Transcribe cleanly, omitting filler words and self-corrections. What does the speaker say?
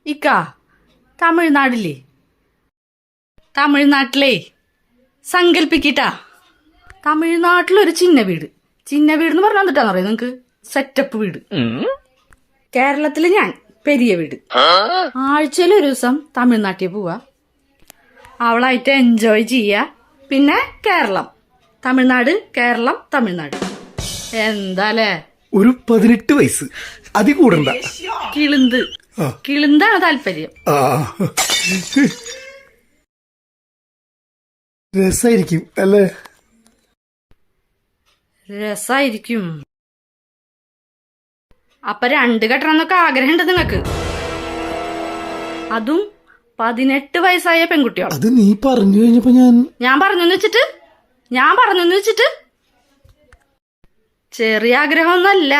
ഇക്ക തമിഴ്നാടില്ലേ, തമിഴ്നാട്ടിലേ സങ്കല്പിക്കിട്ടാ, തമിഴ്നാട്ടിലൊരു ചിന്ന വീട് എന്ന് പറഞ്ഞാൽ എന്നിട്ടാന്ന് പറയാം നിങ്ങക്ക്, സെറ്റപ്പ് വീട്. കേരളത്തില് ഞാൻ പെരിയ വീട്. ആഴ്ചയിൽ ഒരു ദിവസം തമിഴ്നാട്ടിൽ പോവാ, അവളായിട്ട് എൻജോയ് ചെയ്യാ. പിന്നെ കേരളം തമിഴ്നാട്, കേരളം തമിഴ്നാട്. എന്താലേ ഒരു 18 വയസ്സ് അതി കൂടണ്ട. കിളിന്താണ് താല്പര്യം. രസായിരിക്കും അല്ലേ? രസായിരിക്കും. അപ്പൊ 2 കെട്ടണമെന്നൊക്കെ ആഗ്രഹമുണ്ട് നിങ്ങക്ക്? അതും 18 വയസ്സായ പെൺകുട്ടികൾ. അത് നീ പറഞ്ഞു കഴിഞ്ഞപ്പോ ഞാൻ പറഞ്ഞെന്ന് വെച്ചിട്ട് ചെറിയ ആഗ്രഹമൊന്നല്ല.